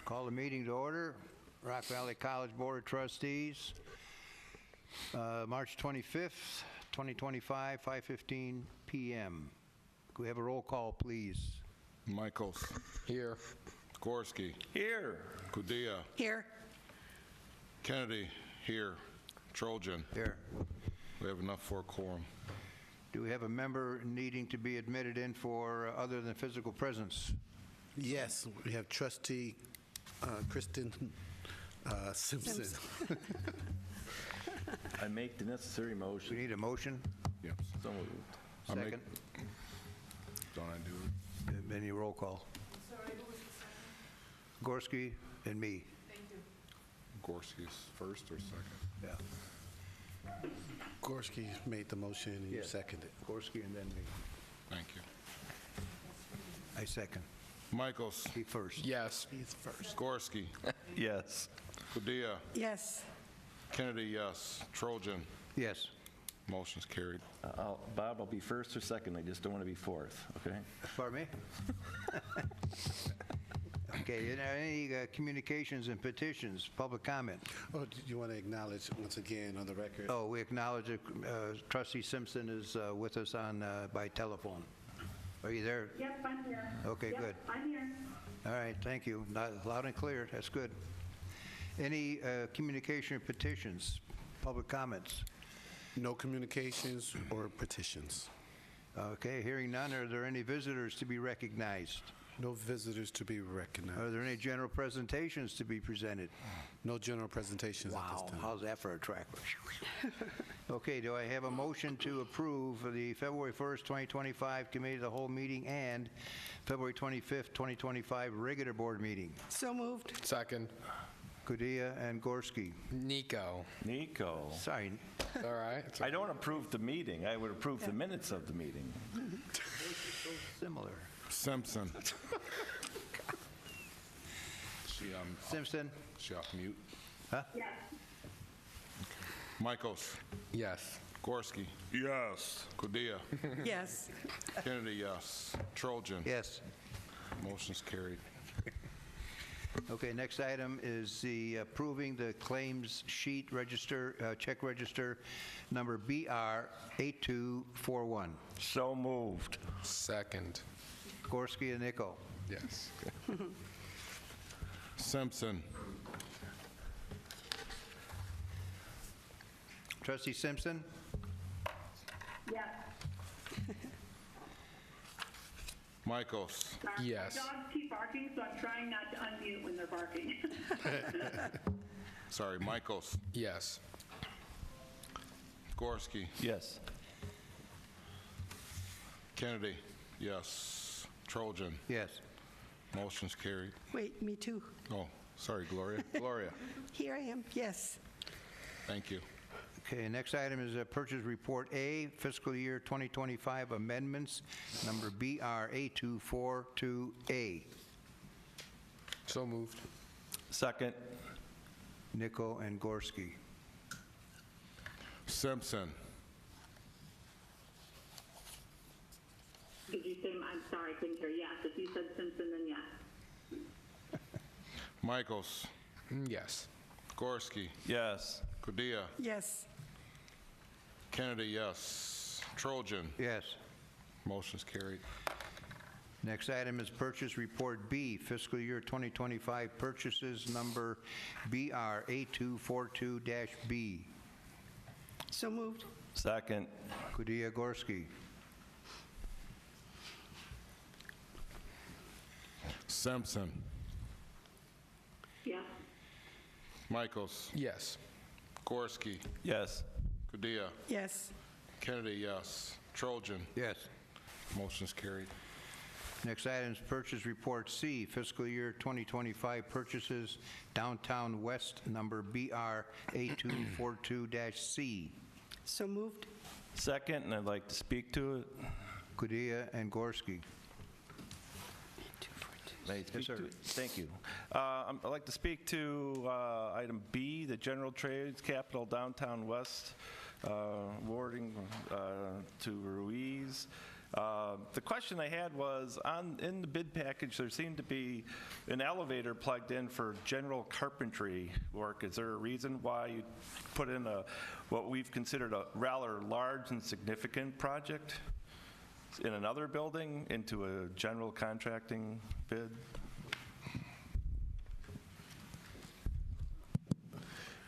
Call the meeting to order. Rock Valley College Board of Trustees, March 25th, 2025, 5:15 p.m. Could we have a roll call, please? Michaels. Here. Gorski. Here. Kudia. Here. Kennedy. Here. Trojan. Here. We have enough for a quorum. Do we have a member needing to be admitted in for other than physical presence? Yes, we have Trustee Kristen Simpson. I make the necessary We motion. need a motion. Yes. So moved. I make- Second. Don't I do it? Any roll call? Sorry, who was the second? Gorski and me. Thank you. Gorski's first or second? Yeah. Gorski made the motion and you Yes. seconded. Gorski and then me. Thank you. I second. Michaels. He first. Yes. He's first. Gorski. Yes. Kudia. Yes. Kennedy, yes. Trojan. Yes. Motion's carried. Bob, I'll be first or second. I just don't want to be fourth, okay? Pardon me? Okay, any communications and petitions, public comment? Oh, do you want to acknowledge once again on the record? Oh, we acknowledge that Trustee Simpson is with us on by telephone. Are you there? Yep, I'm here. Okay, Yep, good. I'm here. All right, thank you. Loud and clear, that's good. Any communication or petitions, public comments? No communications or petitions. Okay, hearing none, are there any visitors to be recognized? No visitors to be recognized. Are there any general presentations to be presented? No general presentations at this Wow, time. how's that for a track? Okay, do I have a motion to approve the February 1st, 2025 Committee of the Whole meeting and February 25th, 2025 regular board meeting? So moved. Second. Kudia and Gorski. Nico. Nico. Sorry, All right. I don't approve the meeting. I would approve the minutes of the meeting. similar. Simpson. Simpson? She off mute? Yes. Michaels. Yes. Gorski. Yes. Kudia. Yes. Kennedy, yes. Trojan. Yes. Motion's carried. Okay, next item is the approving the claims sheet register, check register number BR 8241. So moved. Second. Gorski and Nico. Yes. Simpson. Trustee Simpson? Yes. Michaels. Sorry, Yes. My dogs keep barking, so I'm trying not to unmute when they're barking. Sorry, Michaels. Yes. Gorski. Yes. Kennedy, yes. Trojan. Yes. Motion's carried. Wait, me too. Oh, sorry, Gloria. Gloria, Here I am. Yes. thank you. Okay, next item is Purchase Report A, fiscal year 2025 amendments, number BR 8242A. So moved. Second. Nico and Gorski. Simpson. Did you say, I'm sorry, I couldn't hear yes. If you said Simpson, then yes. Michaels. Yes. Gorski. Yes. Kudia. Yes. Kennedy, yes. Trojan. Yes. Motion's carried. Next item is Purchase Report B, fiscal year 2025 purchases number BR 8242-B. So moved. Second. Kudia, Gorski. Simpson. Yes. Michaels. Yes. Gorski. Yes. Kudia. Yes. Kennedy, yes. Trojan. Yes. Motion's carried. Next item is Purchase Report C, fiscal year 2025 purchases Downtown West number BR 8242-C. So moved. Second, and I'd like to speak to it. Kudia and Gorski. May I speak sir. to it? Thank you. I'd like to speak to item B, the General Trades Capital Downtown West, awarding to Ruiz The question I had was, in the bid package, there seemed to be an elevator plugged in for general carpentry work. Is there a reason why you put in what we've considered a rather large and significant project in another building into a general contracting bid?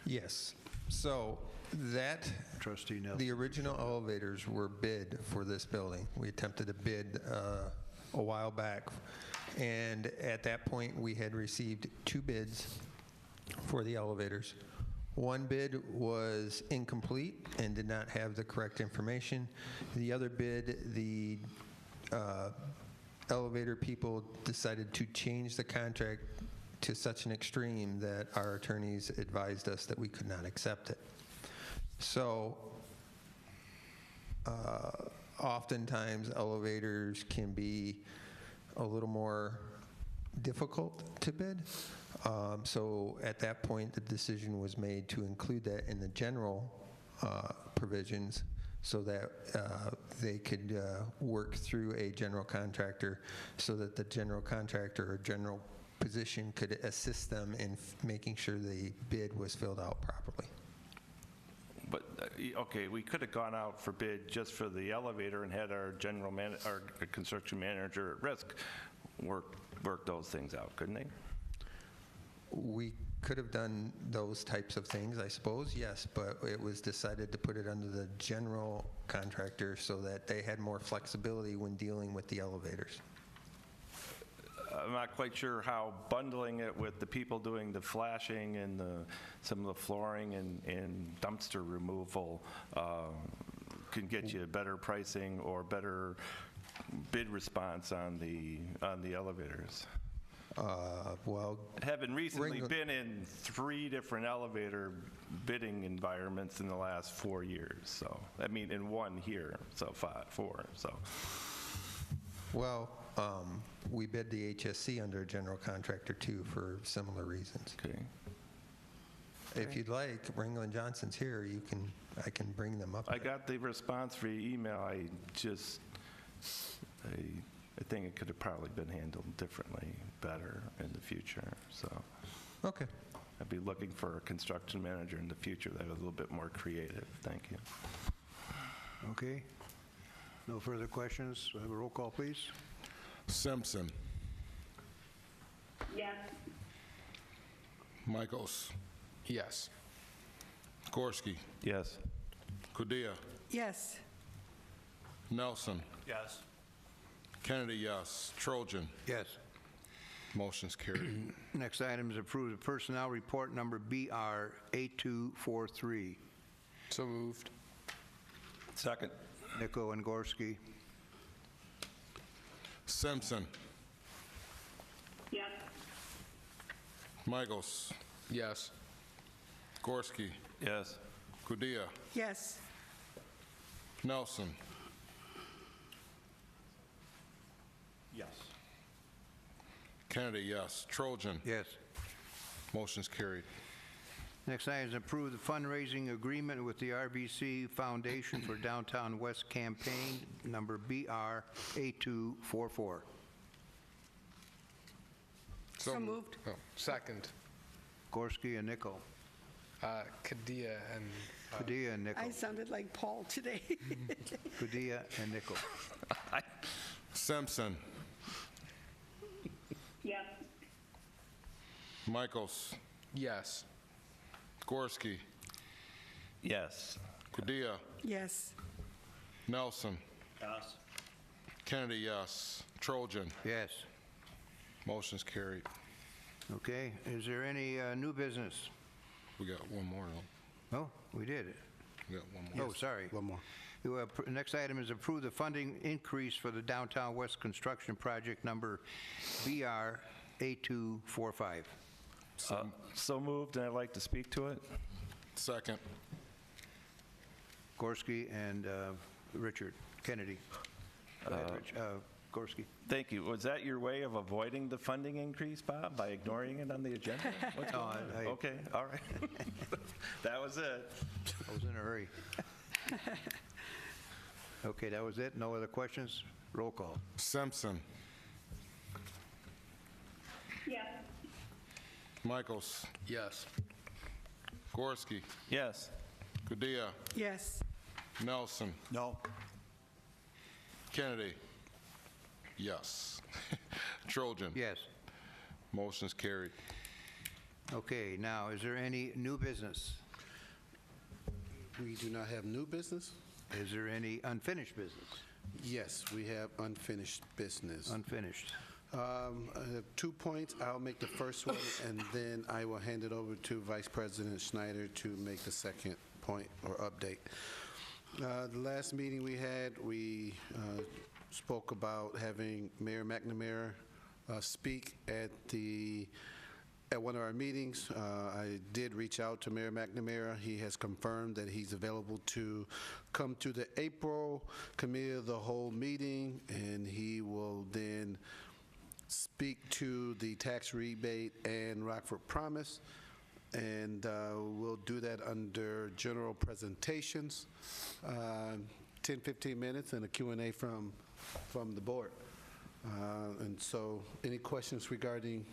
Yes. So that, Trustee Nelson. the original elevators were bid for this building. We attempted to bid a while back. And at that point, we had received 2 bids for the elevators. One bid was incomplete and did not have the correct information. The other bid, the elevator people decided to change the contract to such an extreme that our attorneys advised us that we could not accept it. So oftentimes elevators can be a little more difficult to bid. So at that point, the decision was made to include that in the general provisions so that they could work through a general contractor so that the general contractor or general position could assist them in making sure the bid was filled out properly. But, okay, we could have gone out for bid just for the elevator and had our our construction manager at risk work those things out, couldn't they? We could have done those types of things, I suppose, yes, but it was decided to put it under the general contractor so that they had more flexibility when dealing with the elevators. I'm not quite sure how bundling it with the people doing the flashing and some of the flooring and dumpster removal can get you better pricing or better bid response on the elevators. Well, Having recently been in 3 different elevator bidding environments in the last 4 years, so, I mean, in 1 here, so 4, so. well, we bid the HSC under a general contractor too for similar reasons. Okay. If you'd like, Ringo and Johnson's here, I can bring them up. I got the response via email. I think it could have probably been handled differently, better in the future. So Okay. I'd be looking for a construction manager in the future that was a little bit more creative. Thank you. Okay. No further questions. Have a roll call, please. Simpson. Yes. Michaels. Yes. Gorski. Yes. Kudia. Yes. Nelson. Yes. Kennedy, yes. Trojan. Yes. Motion's carried. Next item is approve the personnel report number BR 8243. So moved. Second. Nico and Gorski. Simpson. Yes. Michaels. Yes. Gorski. Yes. Kudia. Yes. Nelson. Yes. Kennedy, yes. Trojan. Yes. Motion's carried. Next item is approve the fundraising agreement with the RBC Foundation for Downtown West Campaign, number BR 8244. So moved. Oh, second. Gorski and Nico. Kadia and Padilla and Nico. I sounded like Paul today. Padilla and Nico. Simpson. Yes. Michaels. yes. Gorski. Yes. Kudia. Yes. Nelson. Yes. Kennedy, yes. Trojan. Yes. Motion's carried. Okay. Is there any new business? We got one more, though. Oh, we did it. We got one more. Oh, sorry. One more. Next item is approve the funding increase for the Downtown West Construction Project number BR 8245. So moved, and I'd like to speak to it. Second. Gorski and Richard Kennedy. Go ahead, Gorski. Thank you. Was that your way of avoiding the funding increase, Bob, by ignoring it on the agenda? What's going on? Okay, all right. That was it. I was in a hurry. Okay, that was it? No other questions? Roll call. Simpson. Yes. Michaels. Yes. Gorski. Yes. Padilla. Yes. Nelson. No. Kennedy. Yes. Trojan. Yes. Motion's carried. Okay, now, is there any new business? We do not have new business? Is there any unfinished business? Yes, we have unfinished business. Unfinished. I have 2 points. I'll make the first one, and then I will hand it over to Vice President Schneider to make the second point or update. The last meeting we had, we spoke about having Mayor McNamara speak at one of our meetings. I did reach out to Mayor McNamara. He has confirmed that he's available to come to the April Committee of the Whole meeting, and he will then speak to the tax rebate and Rockford Promise, and we'll do that under general presentations, 10, 15 minutes, and a Q&A from the board. And so, any questions regarding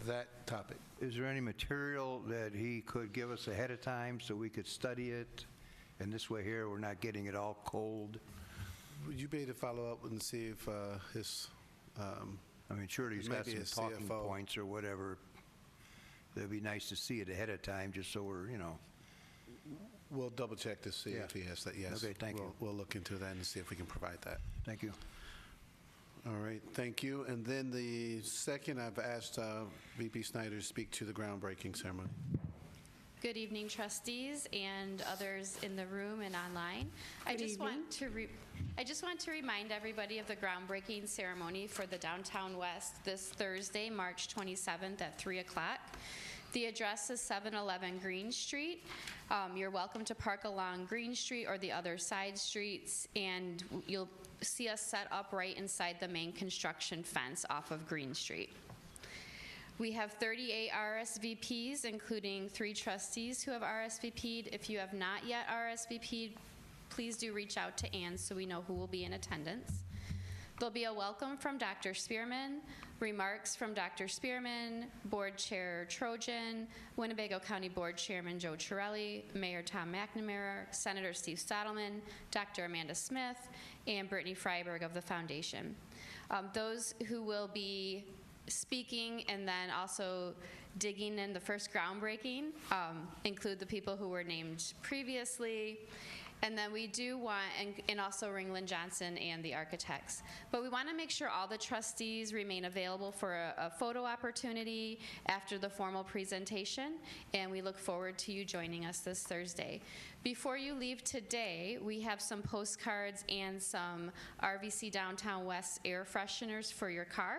that topic? Is there any material that he could give us ahead of time so we could study it? And this way here, we're not getting it all cold. Would you be able to follow up and see if his... I mean, surely he's got Maybe some a talking CFO. points or whatever. It'd be nice to see it ahead of time, just so we're, We'll double check to see if he has that, yes. Okay, thank you. We'll look into that and see if we can provide that. Thank you. All right, thank you. And then the second, I've asked VP Snyder to speak to the groundbreaking ceremony. Good evening, trustees and others in the room and online. I just want to remind everybody of the groundbreaking ceremony for the Downtown West this Thursday, March 27th at 3 o'clock. The address is 711 Green Street. You're welcome to park along Green Street or the other side streets, and you'll see us set up right inside the main construction fence off of Green Street. We have 38 RSVPs, including 3 trustees who have RSVP'd. If you have not yet RSVP'd, please do reach out to Ann so we know who will be in attendance. There'll be a welcome from Dr. Spearman, remarks from Dr. Spearman, Board Chair Trojan, Winnebago County Board Chairman Joe Chiarelli, Mayor Tom McNamara, Senator Steve Stottleman, Dr. Amanda Smith, and Brittany Freiberg of the Foundation. Those who will be speaking and then also digging in the first groundbreaking include the people who were named previously. And then we do want, and also Ringland Johnson and the architects. But we want to make sure all the trustees remain available for a photo opportunity after the formal presentation, and we look forward to you joining us this Thursday. Before you leave today, we have some postcards and some RVC Downtown West air fresheners for your car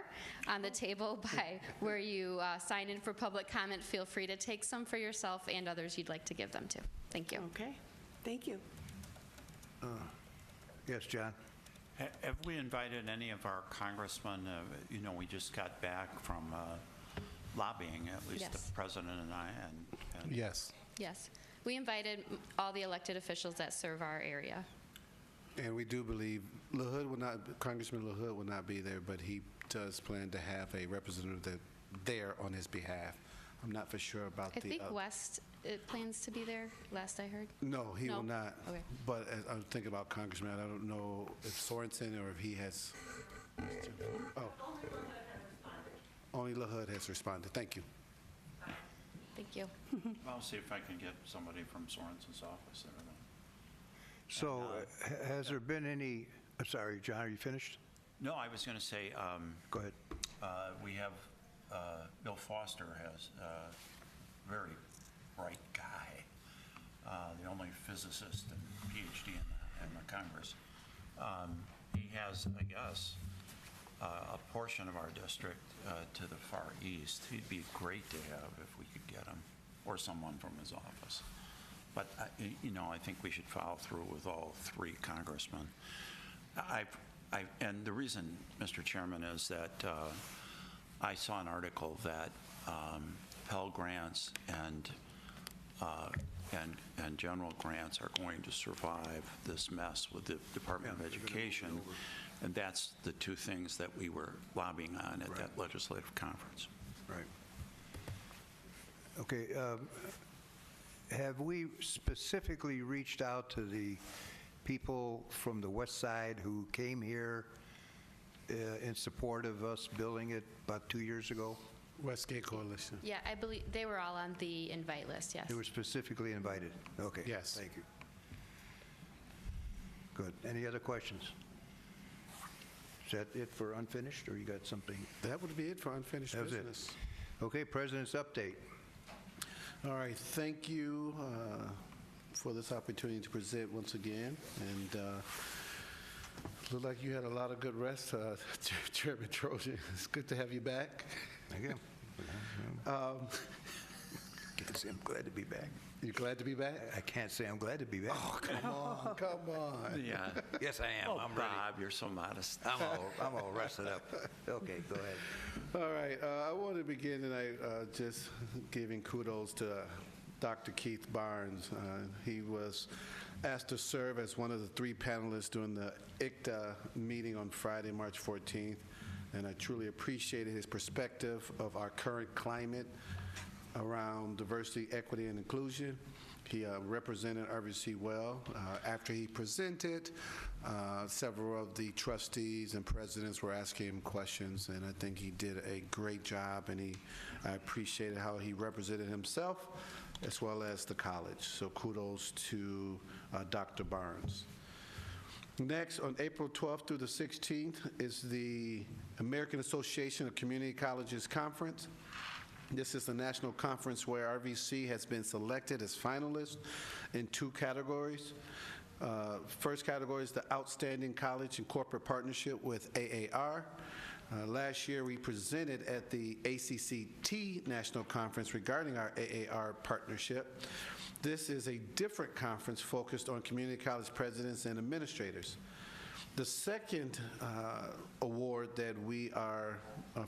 on the table by where you sign in for public comment. Feel free to take some for yourself and others you'd like to give them to. Thank you. Okay, thank you. Yes, John? Have we invited any of our congressmen? We just got back from lobbying, at least Yes. the president and I. And Yes. Yes. We invited all the elected officials that serve our area. And we do believe Congressman LaHood will not be there, but he does plan to have a representative there on his behalf. I'm not for sure about I think West plans to be there, last I heard. No, he No? will not. Okay. But as I'm thinking about Congressman, I don't know if Sorensen or if he has. Oh. Only LaHood has responded. Thank you. Thank you. I'll see if I can get somebody from Sorensen's office there then. So has there been any, I'm sorry, John, are you finished? No, I was going to say, Go ahead. we have, Bill Foster has a very bright guy, the only physicist and PhD in the Congress. He has, I guess, a portion of our district to the far east. He'd be great to have if we could get him, or someone from his office. But, I think we should follow through with all 3 congressmen. And the reason, Mr. Chairman, is that I saw an article that Pell Grants and and general grants are going to survive this mess with the Department of Education. And that's the two things that we were lobbying on at that legislative conference. Right. Okay, have we specifically reached out to the people from the west side who came here in support of us building it about 2 years ago? Westgate Coalition. Yeah, I believe they were all on the invite list, yes. They were specifically invited? Okay. Yes. Thank you. Good. Any other questions? Is that it for unfinished, or you got something? That would be it for unfinished That was it. business. Okay, President's update. All right, thank you for this opportunity to present once again. And look like you had a lot of good rest, Chairman Trojan. It's good to have you back. Thank you. Can't say I'm glad to be back. You glad to be back? I can't say I'm glad to be back. Oh, come on, come on. Yeah. Yes, I am. Oh, I'm ready. Bob, you're so modest. I'm all rested up. Okay, go ahead. All right, I want to begin tonight just giving kudos to Dr. Keith Barnes. He was asked to serve as one of the 3 panelists during the ICTA meeting on Friday, March 14th, and I truly appreciated his perspective of our current climate around diversity, equity, and inclusion. He represented RVC well. After he presented, several of the trustees and presidents were asking him questions, and I think he did a great job, and I appreciated how he represented himself as well as the college. So kudos to Dr. Barnes. Next, on April 12th through the 16th is the American Association of Community Colleges Conference. This is the national conference where RVC has been selected as finalists in 2 categories. First category is the Outstanding College and Corporate Partnership with AAR. Last year, we presented at the ACCT National Conference regarding our AAR partnership. This is a different conference focused on community college presidents and administrators. The second award that we are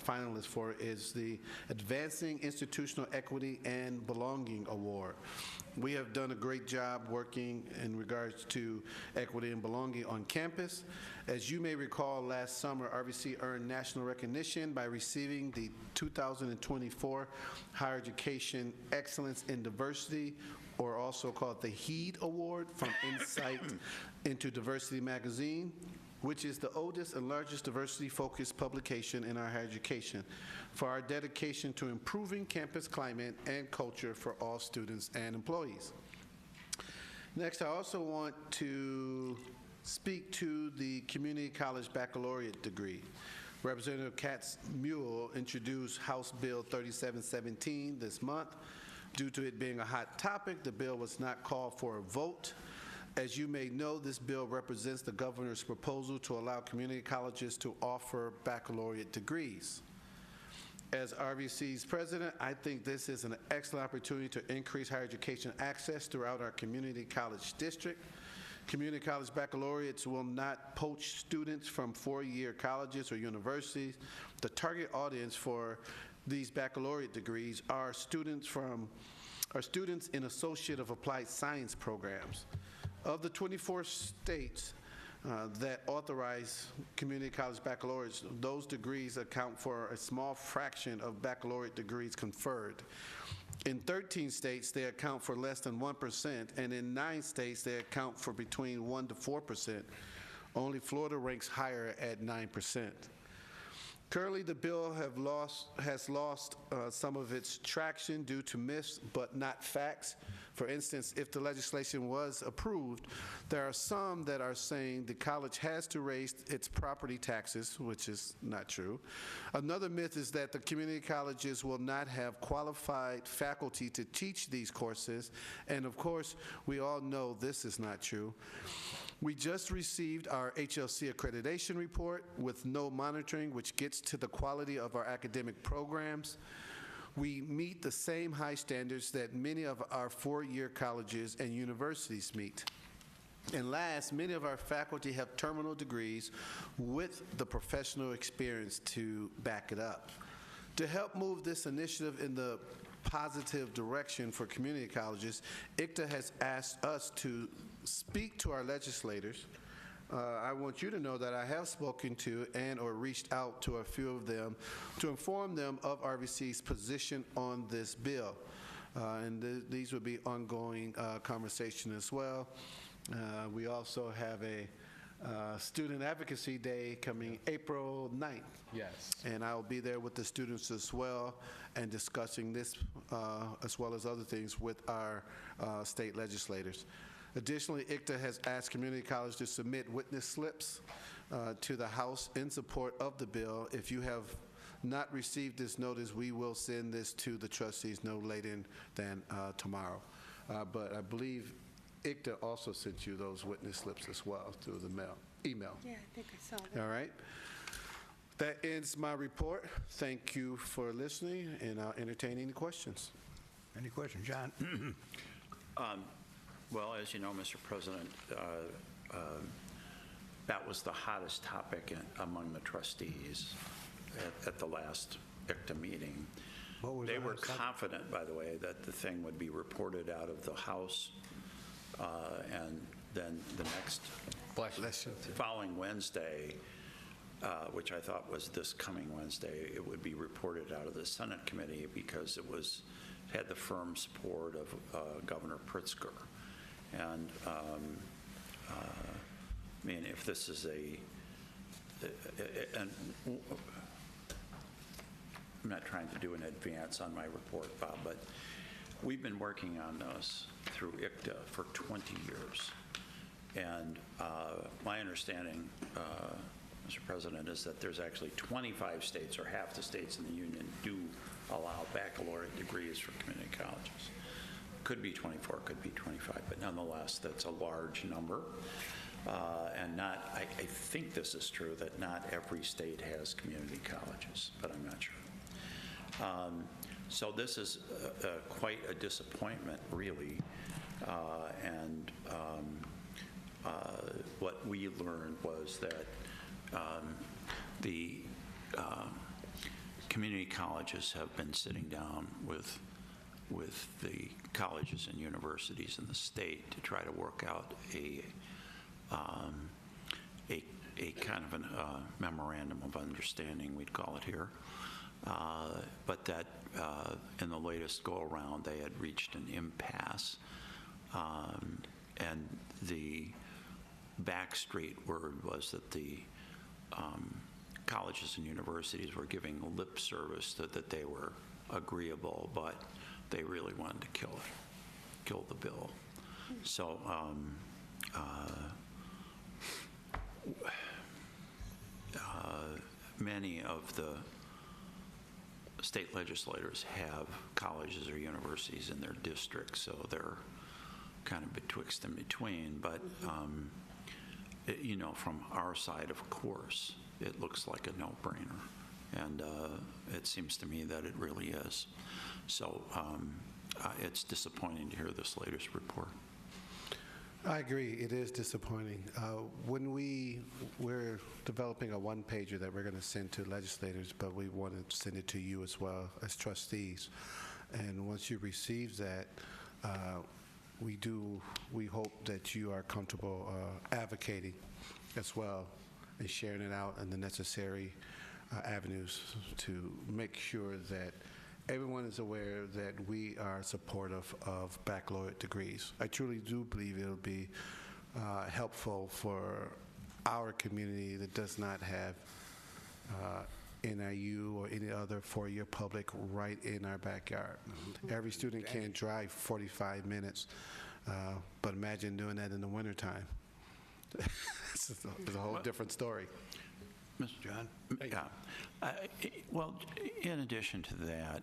finalists for is the Advancing Institutional Equity and Belonging Award. We have done a great job working in regards to equity and belonging on campus. As you may recall, last summer, RVC earned national recognition by receiving the 2024 Higher Education Excellence in Diversity, or also called the HEED Award from Insight into Diversity magazine, which is the oldest and largest diversity-focused publication in our higher education, for our dedication to improving campus climate and culture for all students and employees. Next, I also want to speak to the Community College Baccalaureate degree. Representative Katz Mule introduced House Bill 3717 this month. Due to it being a hot topic, the bill was not called for a vote. As you may know, this bill represents the governor's proposal to allow community colleges to offer baccalaureate degrees. As RVC's president, I think this is an excellent opportunity to increase higher education access throughout our community college district. Community college baccalaureates will not poach students from 4-year colleges or universities. The target audience for these baccalaureate degrees are students in Associate of Applied Science programs. Of the 24 states that authorize community college baccalaureates, those degrees account for a small fraction of baccalaureate degrees conferred. In 13 states, they account for less than 1%, and in 9 states, they account for between 1% to 4%. Only Florida ranks higher at 9%. Currently, the bill has lost some of its traction due to myths, but not facts. For instance, if the legislation was approved, there are some that are saying the college has to raise its property taxes, which is not true. Another myth is that the community colleges will not have qualified faculty to teach these courses, and of course, we all know this is not true. We just received our HLC accreditation report with no monitoring, which gets to the quality of our academic programs. We meet the same high standards that many of our 4-year colleges and universities meet. And last, many of our faculty have terminal degrees with the professional experience to back it up. To help move this initiative in the positive direction for community colleges, ICTA has asked us to speak to our legislators. I want you to know that I have spoken to and or reached out to a few of them to inform them of RVC's position on this bill. These would be ongoing conversation as well. We also have a Student Advocacy Day coming April 9th. Yes. And I'll be there with the students as well and discussing this as well as other things with our state legislators. Additionally, ICTA has asked community college to submit witness slips to the House in support of the bill. If you have not received this notice, we will send this to the trustees no later than tomorrow. But I believe ICTA also sent you those witness slips as well through the email. Yeah, I think I saw that. All right. That ends my report. Thank you for listening, and I'll entertain any questions. Any questions, John? Well, as you know, Mr. President, that was the hottest topic among the trustees at the last ICTA meeting. What was They the were hottest topic? confident, by the way, that the thing would be reported out of the House, and then the next following Wednesday, which I thought was this coming Wednesday, it would be reported out of the Senate committee because it had the firm support of Governor Pritzker. And I mean, if this is and I'm not trying to do an advance on my report, Bob, but we've been working on this through ICTA for 20 years. And my understanding, Mr. President, is that there's actually 25 states, or half the states in the union, do allow baccalaureate degrees for community colleges. Could be 24, could be 25, but nonetheless, that's a large number. And I think this is true, that not every state has community colleges, but I'm not sure. So this is quite a disappointment, really. And what we learned was that the community colleges have been sitting down with the colleges and universities in the state to try to work out a kind of a memorandum of understanding, we'd call it here. But that in the latest go-around, they had reached an impasse. And the backstreet word was that the colleges and universities were giving lip service that they were agreeable, but they really wanted to kill the bill. So many of the state legislators have colleges or universities in their districts, so they're kind of betwixt and between. But you know, from our side, of course, it looks like a no-brainer, and it seems to me that it really is. So it's disappointing to hear this latest report. I agree. It is disappointing. When we're developing a one-pager that we're going to send to legislators, but we want to send it to you as well as trustees. And once you receive that, we hope that you are comfortable advocating as well and sharing it out in the necessary avenues to make sure that everyone is aware that we are supportive of baccalaureate degrees. I truly do believe it'll be helpful for our community that does not have NIU or any other four-year public right in our backyard. Every student can't drive 45 minutes, but imagine doing that in the wintertime. It's a whole different story. Mr. John? Yeah. Well, in addition to that,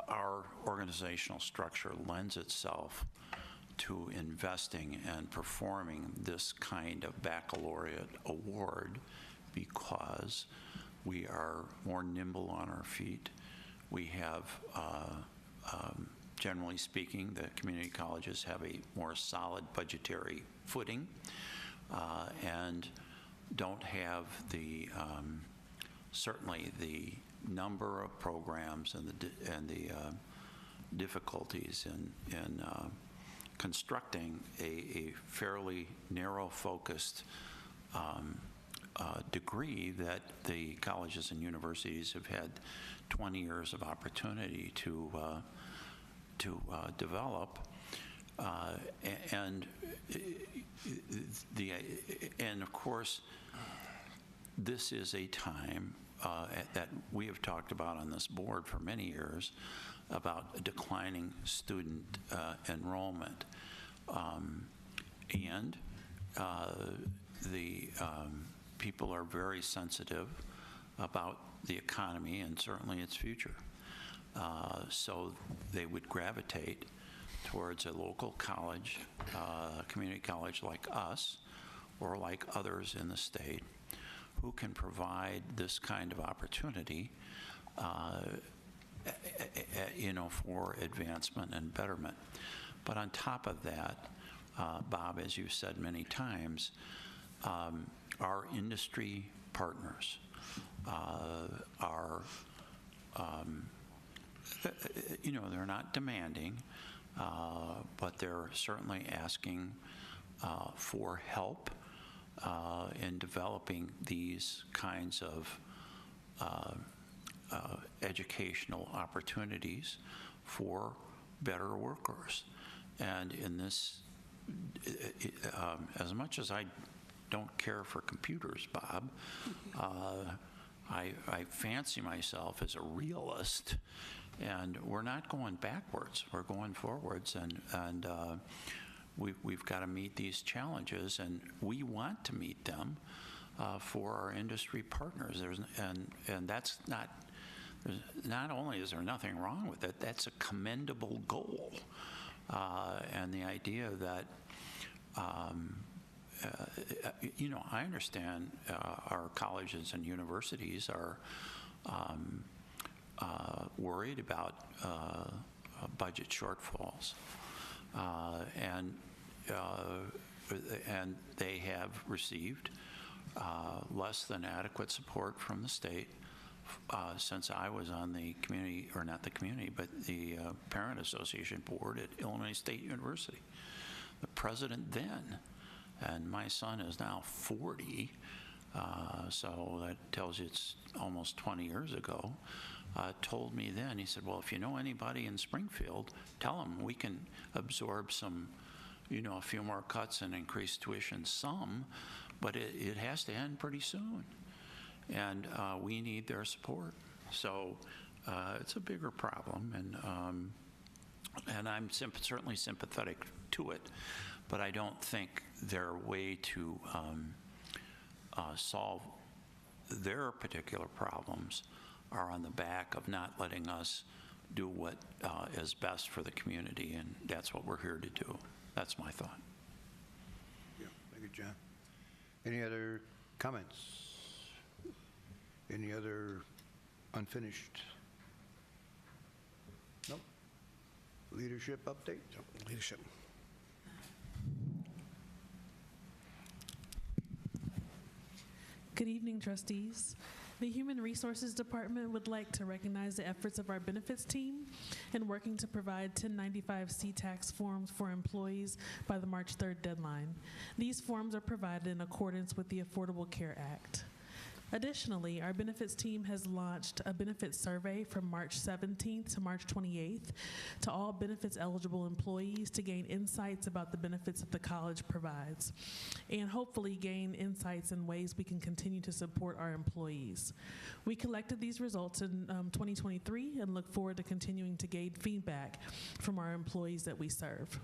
our organizational structure lends itself to investing and performing this kind of baccalaureate award because we are more nimble on our feet. We have, generally speaking, the community colleges have a more solid budgetary footing, and don't have the, certainly the number of programs and the difficulties in constructing a fairly narrow-focused degree that the colleges and universities have had 20 years of opportunity to develop. And of course, this is a time that we have talked about on this board for many years about declining student enrollment. And the people are very sensitive about the economy and certainly its future. So they would gravitate towards a local college, community college like us, or like others in the state, who can provide this kind of opportunity, for advancement and betterment. But on top of that, Bob, as you've said many times, our industry partners are, they're not demanding, but they're certainly asking for help in developing these kinds of educational opportunities for better workers. And in this, as much as I don't care for computers, Bob, I fancy myself as a realist, and we're not going backwards, we're going forwards, and we've got to meet these challenges, and we want to meet them for our industry partners. And that's not only is there nothing wrong with it, that's a commendable goal. And the idea that, I understand our colleges and universities are worried about budget shortfalls. And they have received less than adequate support from the state since I was on the community, or not the community, but the Parent Association board at Illinois State University. The president then, and my son is now 40, so that tells you it's almost 20 years ago, told me then, he said, well, if you know anybody in Springfield, tell them we can absorb some, a few more cuts and increase tuition some, but it has to end pretty soon. And we need their support. So it's a bigger problem, and I'm certainly sympathetic to it, but I don't think their way to solve their particular problems are on the back of not letting us do what is best for the community, and that's what we're here to do. That's my thought. Yeah, thank you, John. Any other comments? Any other unfinished? Nope. Leadership update? Leadership. Good evening, trustees. The Human Resources Department would like to recognize the efforts of our benefits team in working to provide 1095C tax forms for employees by the March 3rd deadline. These forms are provided in accordance with the Affordable Care Act. Additionally, our benefits team has launched a benefits survey from March 17th to March 28th to all benefits eligible employees to gain insights about the benefits that the college provides, and hopefully gain insights in ways we can continue to support our employees. We collected these results in 2023 and look forward to continuing to gain feedback from our employees that we serve.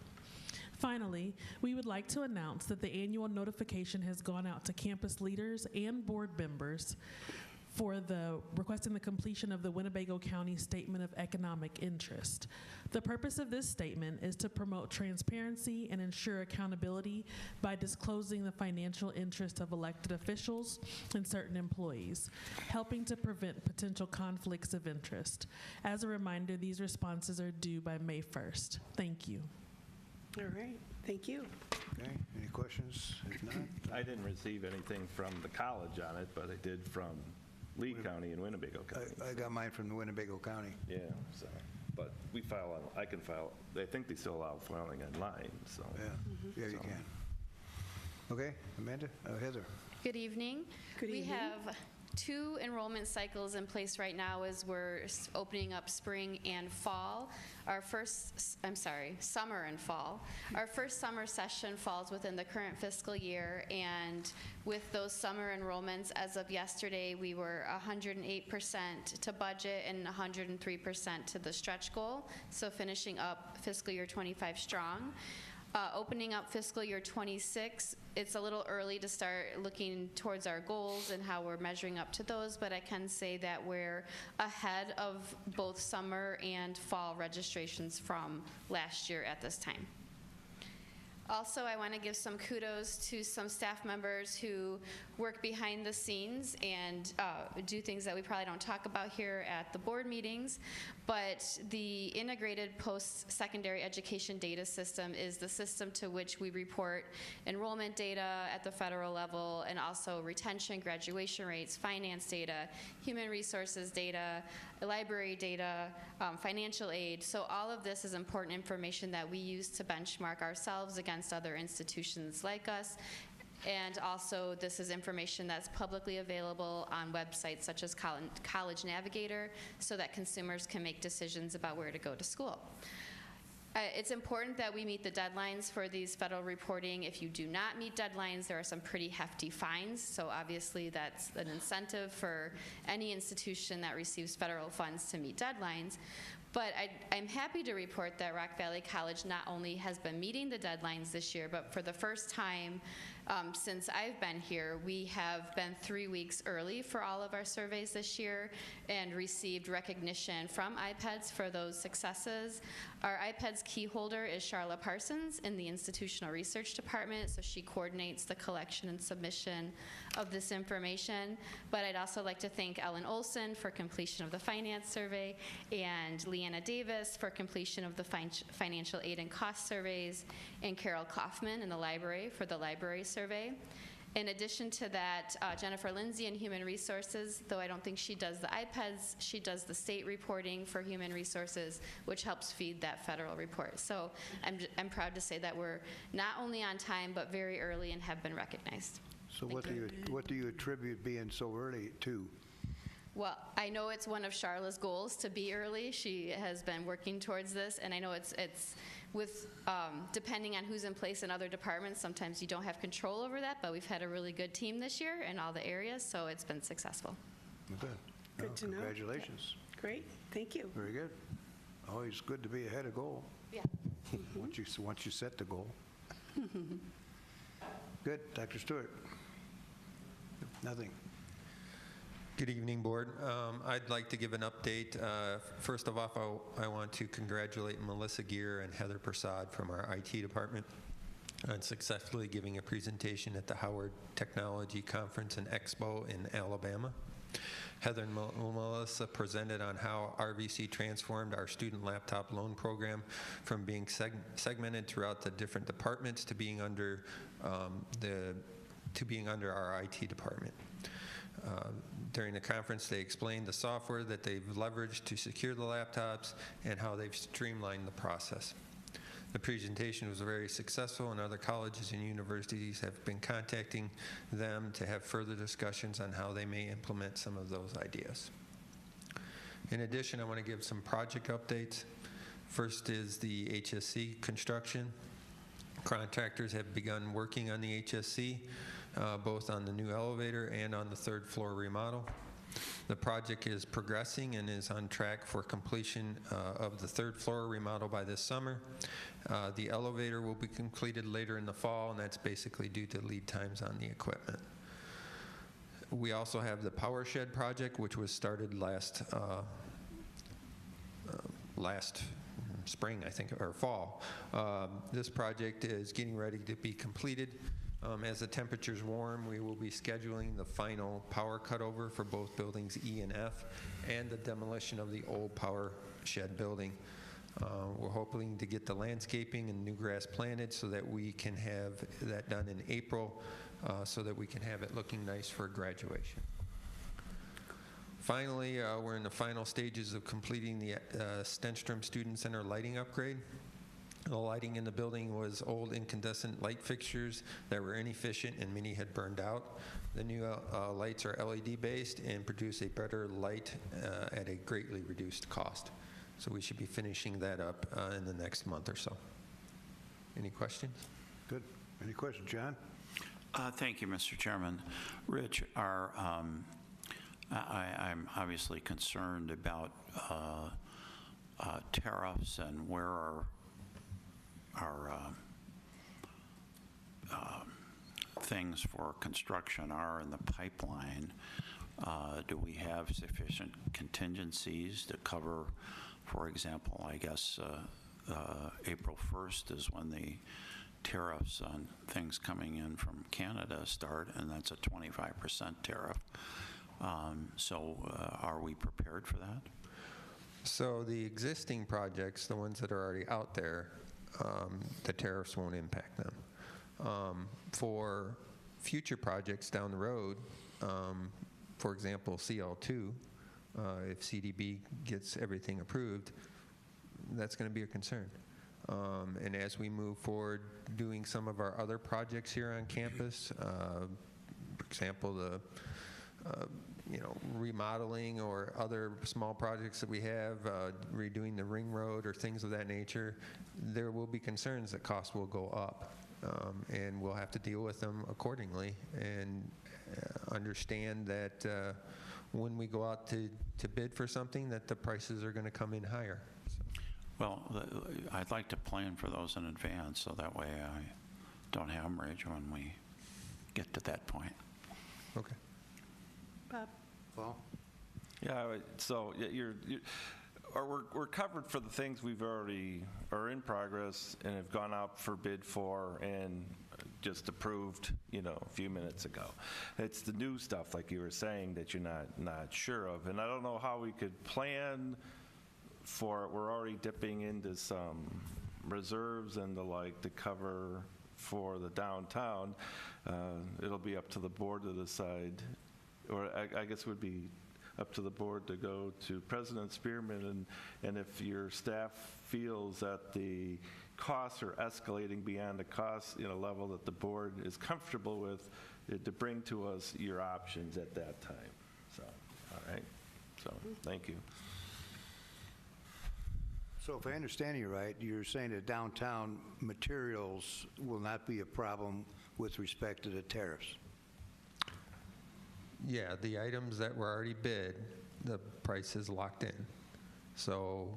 Finally, we would like to announce that the annual notification has gone out to campus leaders and board members for requesting the completion of the Winnebago County Statement of Economic Interest. The purpose of this statement is to promote transparency and ensure accountability by disclosing the financial interest of elected officials and certain employees, helping to prevent potential conflicts of interest. As a reminder, these responses are due by May 1st. Thank you. All right, thank you. Okay, any questions? If not, I didn't receive anything from the college on it, but I did from Lee County and Winnebago County. I got mine from the Winnebago County. Yeah, so, but we file on, I can file, I think they still allow filing online, so. Yeah, yeah, you can. Okay, Amanda, Heather. Good evening. Good We evening. have 2 enrollment cycles in place right now as we're opening up spring and fall. Our first, summer and fall. Our first summer session falls within the current fiscal year, and with those summer enrollments, as of yesterday, we were 108% to budget and 103% to the stretch goal, so finishing up fiscal year 25 strong. Opening up fiscal year 26, it's a little early to start looking towards our goals and how we're measuring up to those, but I can say that we're ahead of both summer and fall registrations from last year at this time. Also, I want to give some kudos to some staff members who work behind the scenes and do things that we probably don't talk about here at the board meetings, but the integrated post-secondary education data system is the system to which we report enrollment data at the federal level and also retention, graduation rates, finance data, human resources data, library data, financial aid. So all of this is important information that we use to benchmark ourselves against other institutions like us. And also, this is information that's publicly available on websites such as College Navigator so that consumers can make decisions about where to go to school. It's important that we meet the deadlines for these federal reporting. If you do not meet deadlines, there are some pretty hefty fines. So obviously that's an incentive for any institution that receives federal funds to meet deadlines. But I'm happy to report that Rock Valley College not only has been meeting the deadlines this year, but for the first time since I've been here, we have been 3 weeks early for all of our surveys this year and received recognition from IPEDS for those successes. Our IPEDS key holder is Charla Parsons in the Institutional Research Department, so she coordinates the collection and submission of this information. But I'd also like to thank Ellen Olson for completion of the finance survey and Leanna Davis for completion of the financial aid and cost surveys, and Carol Kaufman in the library for the library survey. In addition to that, Jennifer Lindsay in Human Resources, though I don't think she does the IPEDS, she does the state reporting for Human Resources, which helps feed that federal report. So I'm proud to say that we're not only on time, but very early and have been recognized. So what do you attribute being so early to? Well, I know it's one of Charla's goals to be early. She has been working towards this, and I know it's with, depending on who's in place in other departments, sometimes you don't have control over that, but we've had a really good team this year in all the areas, so it's been successful. Good. Good to know. Congratulations. Great, thank you. Very good. Always good to be ahead of goal. Yeah. Once you set the goal. Good. Dr. Stewart? Nothing. Good evening, Board. I'd like to give an update. First of all, I want to congratulate Melissa Gear and Heather Prasad from our IT department on successfully giving a presentation at the Howard Technology Conference and Expo in Alabama. Heather and Melissa presented on how RVC transformed our student laptop loan program from being segmented throughout the different departments to being under our IT department. During the conference, they explained the software that they've leveraged to secure the laptops and how they've streamlined the process. The presentation was very successful, and other colleges and universities have been contacting them to have further discussions on how they may implement some of those ideas. In addition, I want to give some project updates. First is the HSC construction. Contractors have begun working on the HSC, both on the new elevator and on the third floor remodel. The project is progressing and is on track for completion of the third floor remodel by this summer. The elevator will be completed later in the fall, and that's basically due to lead times on the equipment. We also have the power shed project, which was started last spring, I think, or fall. This project is getting ready to be completed. As the temperatures warm, we will be scheduling the final power cutover for both buildings E and F and the demolition of the old power shed building. We're hoping to get the landscaping and new grass planted so that we can have that done in April, so that we can have it looking nice for graduation. Finally, we're in the final stages of completing the Stenstrom Student Center lighting upgrade. The lighting in the building was old incandescent light fixtures that were inefficient and many had burned out. The new lights are LED based and produce a better light at a greatly reduced cost. So we should be finishing that up in the next month or so. Any questions? Good. Any questions, John? Thank you, Mr. Chairman. Rich, I'm obviously concerned about tariffs and where our things for construction are in the pipeline. Do we have sufficient contingencies to cover, for example, I guess April 1st is when the tariffs on things coming in from Canada start, and that's a 25% tariff. So are we prepared for that? So the existing projects, the ones that are already out there, the tariffs won't impact them. For future projects down the road, for example, CL2, if CDB gets everything approved, that's going to be a concern. And as we move forward doing some of our other projects here on campus, for example, the remodeling or other small projects that we have, redoing the ring road or things of that nature, there will be concerns that costs will go up. And we'll have to deal with them accordingly and understand that when we go out to bid for something, that the prices are going to come in higher. So. Well, I'd like to plan for those in advance so that way I don't hemorrhage when we get to that point. Okay. Bob? Paul? Yeah, so we're covered for the things we've already are in progress and have gone out for bid for and just approved, a few minutes ago. It's the new stuff, like you were saying, that you're not sure of, and I don't know how we could plan for it. We're already dipping into some reserves and the like to cover for the downtown. It'll be up to the board to decide, or I guess it would be up to the board to go to President Spearman, and if your staff feels that the costs are escalating beyond the cost level that the board is comfortable with, to bring to us your options at that time. So, all right. So, thank you. So if I understand you right, you're saying that downtown materials will not be a problem with respect to the tariffs? Yeah, the items that were already bid, the price is locked in. So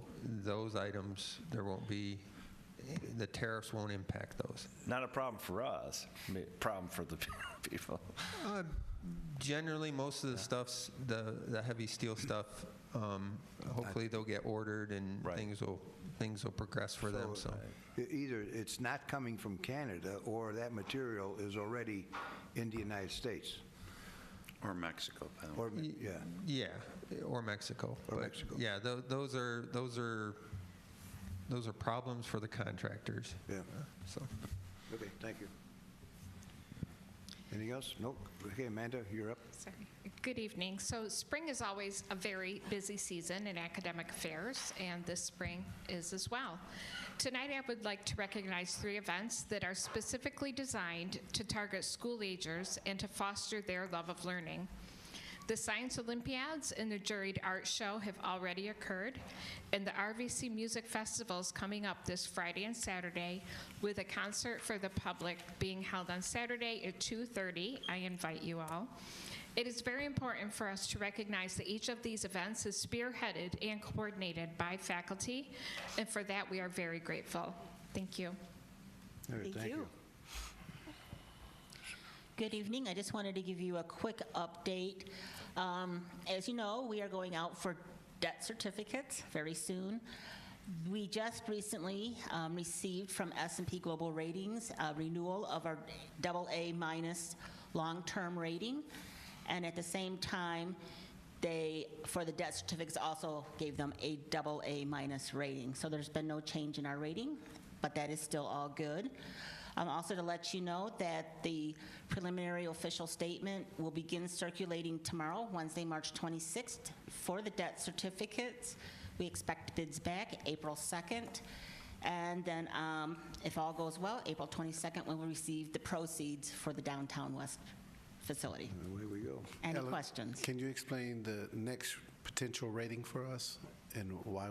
those items, the tariffs won't impact those. Not a problem for us, problem for the people. Generally, most of the stuff's, the heavy steel stuff, hopefully they'll get ordered and Right. things will progress for them. So Either it's not coming from Canada or that material is already in the United States. Or Mexico. Or, yeah. yeah, or Mexico. Or But, Mexico. yeah, those are problems for the contractors. Yeah. So. Okay, thank you. Anything else? Nope. Okay, Amanda, you're up. Sorry. Good evening. So spring is always a very busy season in academic affairs, and this spring is as well. Tonight, I would like to recognize 3 events that are specifically designed to target school agers and to foster their love of learning. The Science Olympiads and the Juried Art Show have already occurred, and the RVC Music Festival is coming up this Friday and Saturday with a concert for the public being held on Saturday at 2:30. I invite you all. It is very important for us to recognize that each of these events is spearheaded and coordinated by faculty, and for that we are very grateful. Thank you. All right, Thank you. Good evening. I just wanted to give you a quick update. As you know, we are going out for debt certificates very soon. We just recently received from S&P Global Ratings a renewal of our AA- long-term rating. And at the same time, they, for the debt certificates, also gave them a AA- rating. So there's been no change in our rating, but that is still all good. Also to let you know that the preliminary official statement will begin circulating tomorrow, Wednesday, March 26th, for the debt certificates. We expect bids back April 2nd. And then, if all goes well, April 22nd, we will receive the proceeds for the Downtown West facility. Away we go. Any Ellen, questions? Can you explain the next potential rating for us and why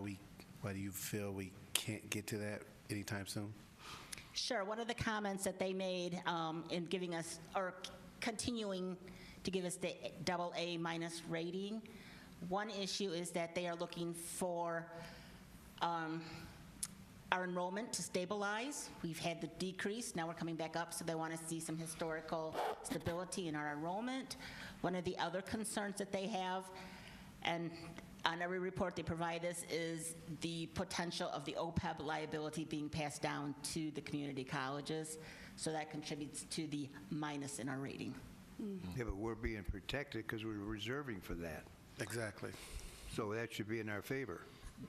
do you feel we can't get to that anytime soon? Sure. One of the comments that they made in giving us, or continuing to give us the AA- rating, one issue is that they are looking for our enrollment to stabilize. We've had the decrease, now we're coming back up, so they want to see some historical stability in our enrollment. One of the other concerns that they have, and on every report they provide us, is the potential of the OPEB liability being passed down to the community colleges, so that contributes to the minus in our rating. Yeah, but we're being protected because we're reserving for that. Exactly. So that should be in our favor.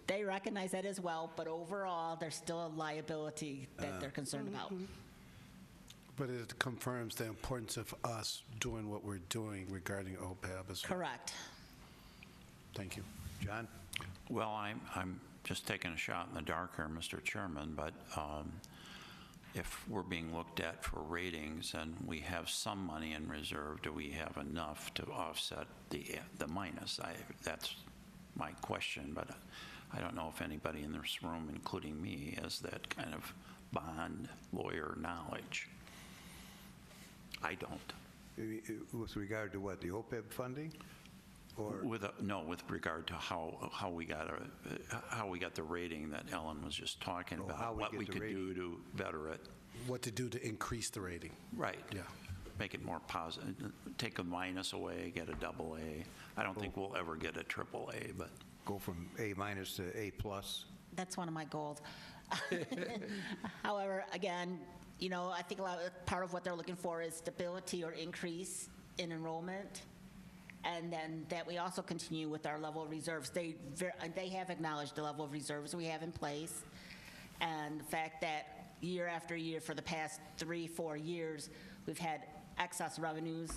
They recognize that as well, but overall, there's still a liability that they're concerned about. But it confirms the importance of us doing what we're doing regarding OPEB as well. Correct. Thank you. John? Well, I'm just taking a shot in the dark here, Mr. Chairman, but if we're being looked at for ratings and we have some money in reserve, do we have enough to offset the minus? That's my question, but I don't know if anybody in this room, including me, has that kind of bond lawyer knowledge. I don't. With regard to what, the OPEB funding? Or No, with regard to how we got the rating that Ellen was just talking about. how we what get we the could rating. do to better it. What to do to increase the rating. Right. Yeah. Make it more positive. Take a minus away, get a AA. I don't think we'll ever get a AAA, but go from A- to A+? That's one of my goals. However, again, I think part of what they're looking for is stability or increase in enrollment, and then that we also continue with our level of reserves. They have acknowledged the level of reserves we have in place, and the fact that year after year for the past 3-4 years, we've had excess revenues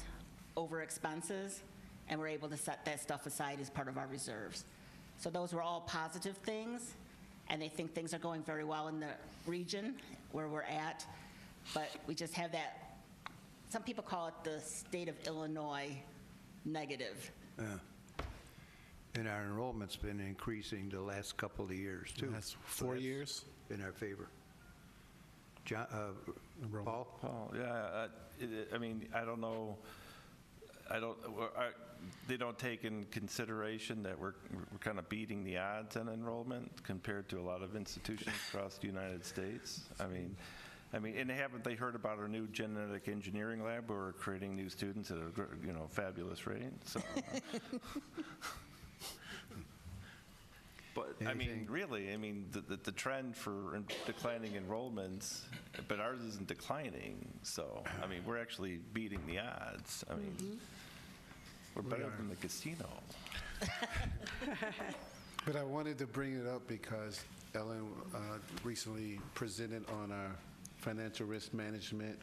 over expenses, and we're able to set that stuff aside as part of our reserves. So those were all positive things, and they think things are going very well in the region where we're at, but we just have that, some people call it the state of Illinois negative. Yeah. And our enrollment's been increasing the last couple of years, too. That's 4 years? In our favor. John, Paul? Paul, yeah, I mean, I don't know, they don't take in consideration that we're kind of beating the odds on enrollment compared to a lot of institutions across the United States. I mean, and haven't they heard about our new genetic engineering lab where we're creating new students at a fabulous rate? So. But I mean, really, the trend for declining enrollments, but ours isn't declining. So I mean, we're actually beating the odds. I mean, we're better than the casino. But I wanted to bring it up because Ellen recently presented on our financial risk management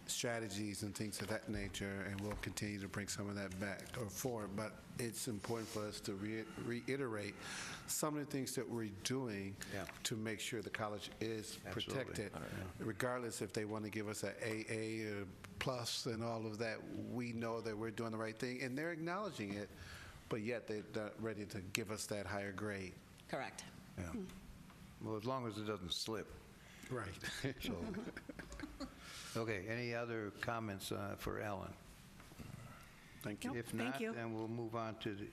strategies and things of that nature, and we'll continue to bring some of that back or forward. But it's important for us to reiterate some of the things that we're doing to make sure the college is protected, regardless if they want to give us an AA or plus and all of that. We know that we're doing the right thing, and they're acknowledging it, but yet they're not ready to give us that higher grade. Correct. Yeah. Well, as long as it doesn't slip. Right. So, okay, any other comments for Ellen? Thank you. Nope, If not, thank you. then we'll move on to the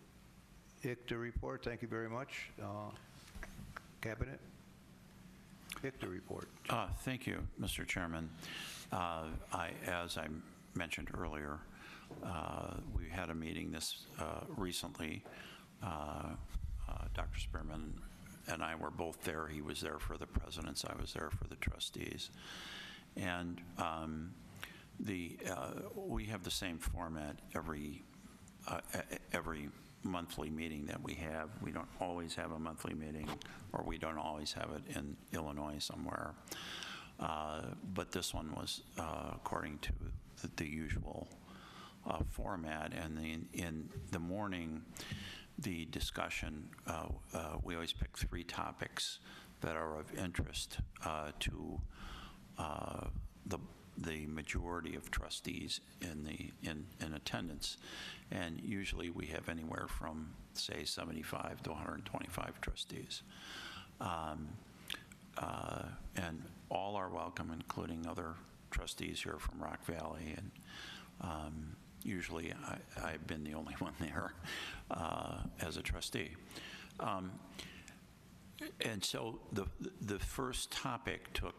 ICTA report. Thank you very much. Cabinet? ICTA report. Thank you, Mr. Chairman. As I mentioned earlier, we had a meeting recently. Dr. Spearman and I were both there. He was there for the presidents. I was there for the trustees. And we have the same format every monthly meeting that we have. We don't always have a monthly meeting, or we don't always have it in Illinois somewhere. But this one was according to the usual format. And in the morning, the discussion, we always pick 3 topics that are of interest to the majority of trustees in attendance. And usually we have anywhere from, say, 75 to 125 trustees. And all are welcome, including other trustees here from Rock Valley. And usually I've been the only one there as a trustee. And so the first topic took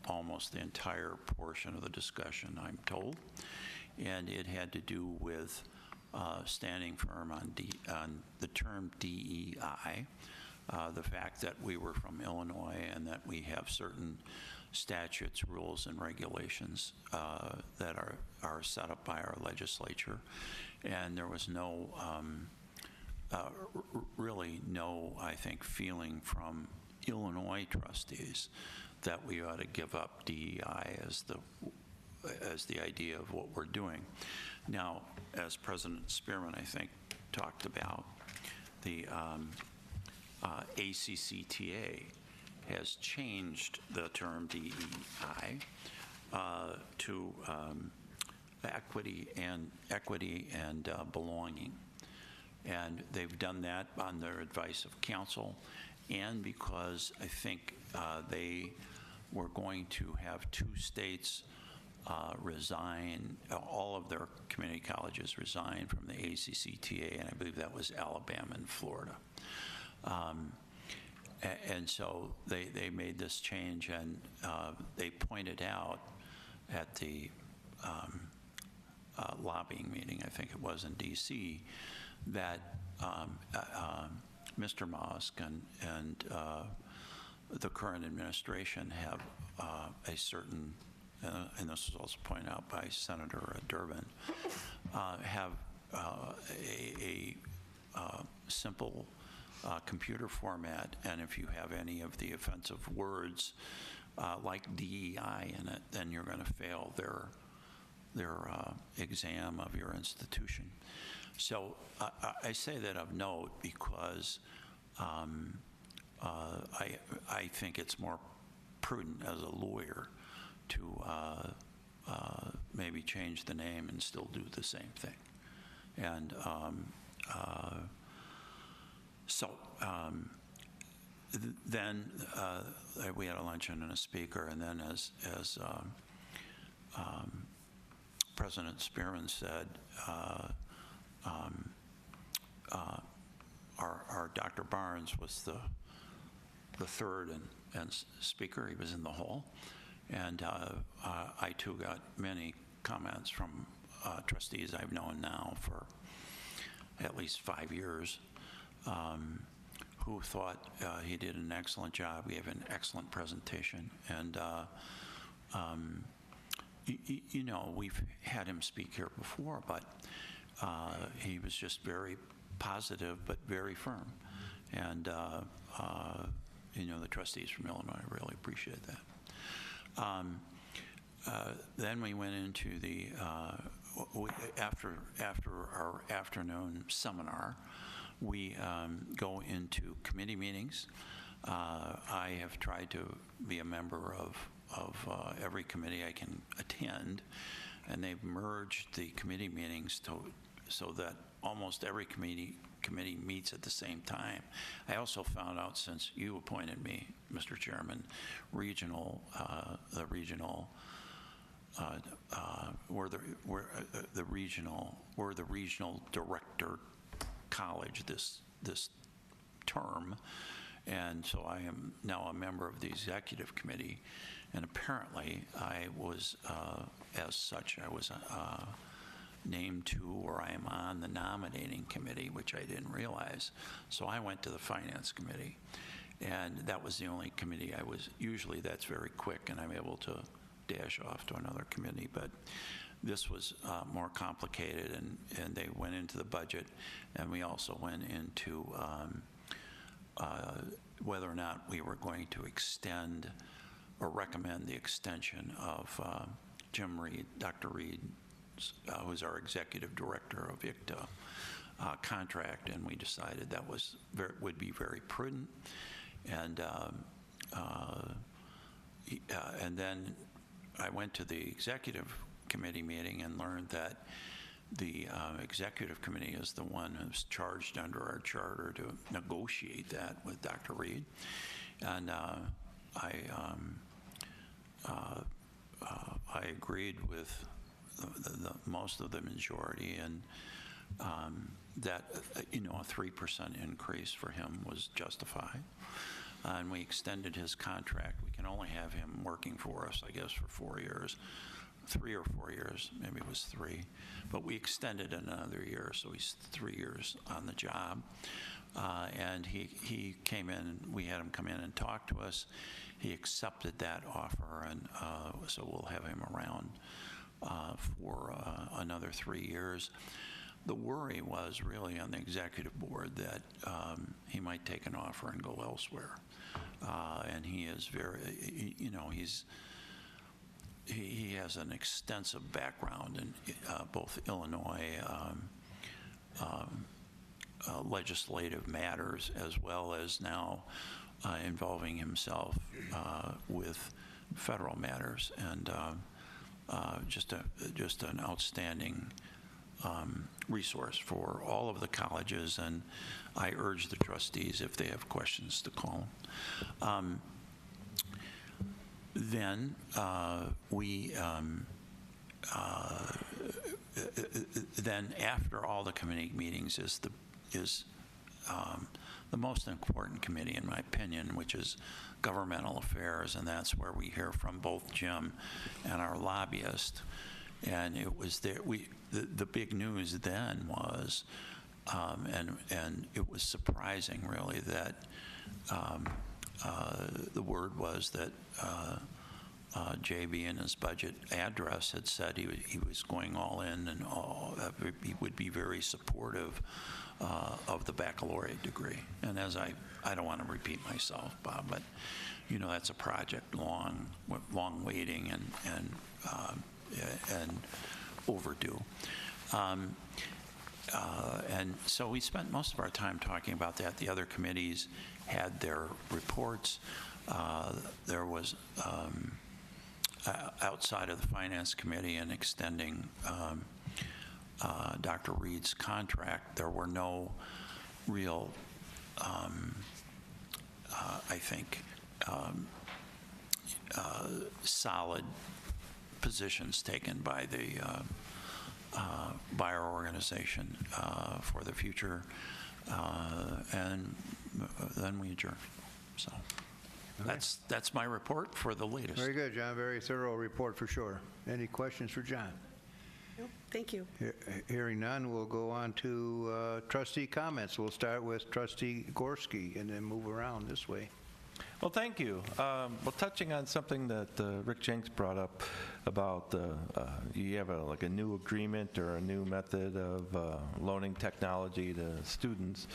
almost the entire portion of the discussion, I'm told, and it had to do with standing firm on the term DEI, the fact that we were from Illinois and that we have certain statutes, rules, and regulations that are set up by our legislature, and there was no really no, I think, feeling from Illinois trustees that we ought to give up DEI as the idea of what we're doing. Now, as President Spearman, I think, talked about, the ACCTA has changed the term DEI to equity and belonging. And they've done that on their advice of counsel, and because I think they were going to have 2 states resign, all of their community colleges resign from the ACCTA, and I believe that was Alabama and Florida. And so they made this change, and they pointed out at the lobbying meeting, I think it was in D.C., that Mr. Mosk and the current administration have a certain, and this was also pointed out by Senator Durbin, have a simple computer format, and if you have any of the offensive words like DEI in it, then you're going to fail their exam of your institution. So I say that of note because I think it's more prudent as a lawyer to maybe change the name and still do the same thing. And then we had a luncheon and a speaker, and then as President Spearman said, our Dr. Barnes was the third and speaker. He was in the hall, and I too got many comments from trustees I've known now for at least 5 years, who thought he did an excellent job, gave an excellent presentation, and you know, we've had him speak here before, but he was just very positive but very firm, and you know, the trustees from Illinois really appreciate that. Then we went into the after our afternoon seminar, we go into committee meetings. I have tried to be a member of every committee I can attend, and they've merged the committee meetings so that almost every committee meets at the same time. I also found out, since you appointed me, Mr. Chairman, we're the regional director college this term, and so I am now a member of the executive committee, and apparently I was, as such, I was named to, or I am on the nominating committee, which I didn't realize. So I went to the finance committee, and that was the only committee I was, usually that's very quick and I'm able to dash off to another committee, but this was more complicated, and they went into the budget, and we also went into whether or not we were going to extend or recommend the extension of Jim Reed, Dr. Reed, who's our executive director of ICTA, contract, and we decided that would be very prudent. And then I went to the executive committee meeting and learned that the executive committee is the one who's charged under our charter to negotiate that with Dr. Reed. And I agreed with most of the majority, and that a 3% increase for him was justified. And we extended his contract. We can only have him working for us, I guess, for 4 years. 3 or 4 years, maybe it was 3, but we extended another year, so he's 3 years on the job. And he came in, we had him come in and talk to us. He accepted that offer, and so we'll have him around for another 3 years. The worry was really on the executive board that he might take an offer and go elsewhere. And he is very, he has an extensive background in both Illinois legislative matters, as well as now involving himself with federal matters, and just an outstanding resource for all of the colleges. And I urge the trustees, if they have questions, to call him. Then then after all the committee meetings is the most important committee, in my opinion, which is governmental affairs, and that's where we hear from both Jim and our lobbyist. And it was there. The big news then was, and it was surprising really, that the word was that JB in his budget address had said he was going all in, and he would be very supportive of the baccalaureate degree. And as I don't want to repeat myself, Bob, but that's a project long waiting and overdue. And so we spent most of our time talking about that. The other committees had their reports. There was, outside of the Finance Committee and extending Dr. Reed's contract, there were no real, I think, solid positions taken by our organization for the future, and then we adjourned. So that's my report for the latest. Very good, John. Very thorough report for sure. Any questions for John? Nope, thank you. Hearing none, we'll go on to trustee comments. We'll start with Trustee Gorski and then move around this way. Well, thank you. Well, touching on something that Rick Jenks brought up about you have a new agreement or a new method of loaning technology to students.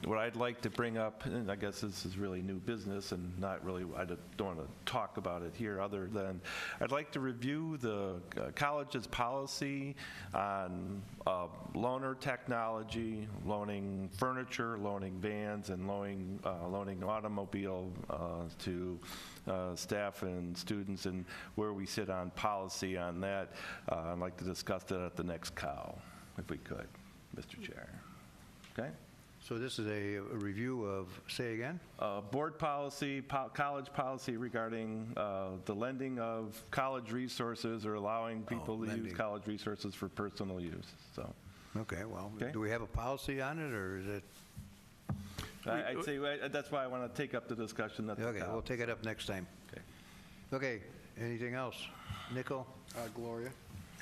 What I'd like to bring up, and I guess this is really new business and not really, I don't want to talk about it here other than I'd like to review the college's policy on loaner technology, loaning furniture, loaning vans, and loaning automobile to staff and students, and where we sit on policy on that. I'd like to discuss that at the next COW, if we could, Mr. Chair. Okay? So this is a review of, say again? Board policy, college policy regarding the lending of college resources or allowing people to use college resources for personal use. So. Okay, well, do we have a policy on it, or is it? I'd say that's why I want to take up the discussion. Okay, we'll take it up next time. Okay, anything else? Nicole? Gloria?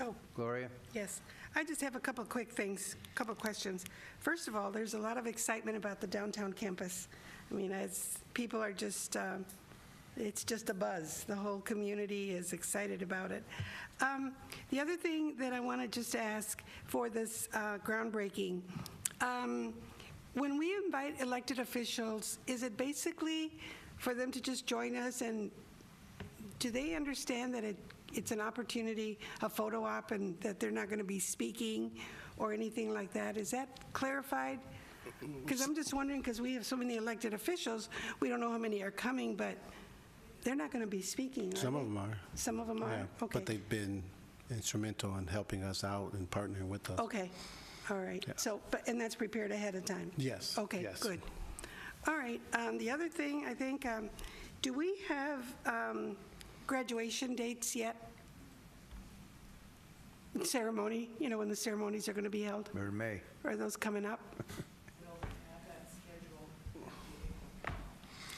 Oh, Gloria? yes. I just have a couple quick things, couple questions. First of all, there's a lot of excitement about the downtown campus. I mean, as people are just It's just a buzz. The whole community is excited about it. The other thing that I want to just ask for this groundbreaking, when we invite elected officials, is it basically for them to just join us, and do they understand that it's an opportunity, a photo op, and that they're not going to be speaking or anything like that? Is that clarified? Because I'm just wondering, because we have so many elected officials, we don't know how many are coming, but they're not going to be speaking, are Some they? of them are. Some of them are? Yeah, Okay. but they've been instrumental in helping us out and partnering with us. Okay, all right. Yeah. So, and that's prepared ahead of time? Yes, Okay, yes. good. All right, the other thing, I think, do we have graduation dates yet? Ceremony, when the ceremonies are going to be held? Or May. Are those coming up?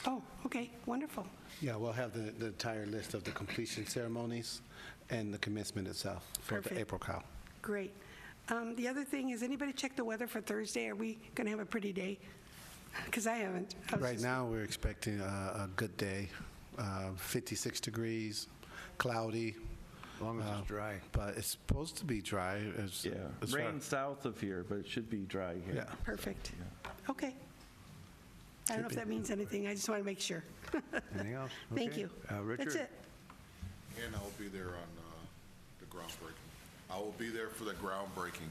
Oh, okay, wonderful. Yeah, we'll have the entire list of the completion ceremonies and the commencement itself for Perfect. the April cow. Great. The other thing is, anybody check the weather for Thursday? Are we going to have a pretty day? Because I haven't. I was Right just- now, we're expecting a good day, 56 degrees, cloudy. As long as it's dry. But it's supposed to be dry. As, Yeah, as far- rain south of here, but it should be dry here. Yeah. Perfect. Okay. I don't know if that means anything. I just want to make sure. Anything else? Thank Okay. you. Richard? That's it. And I will be there on the groundbreaking. I will be there for the groundbreaking.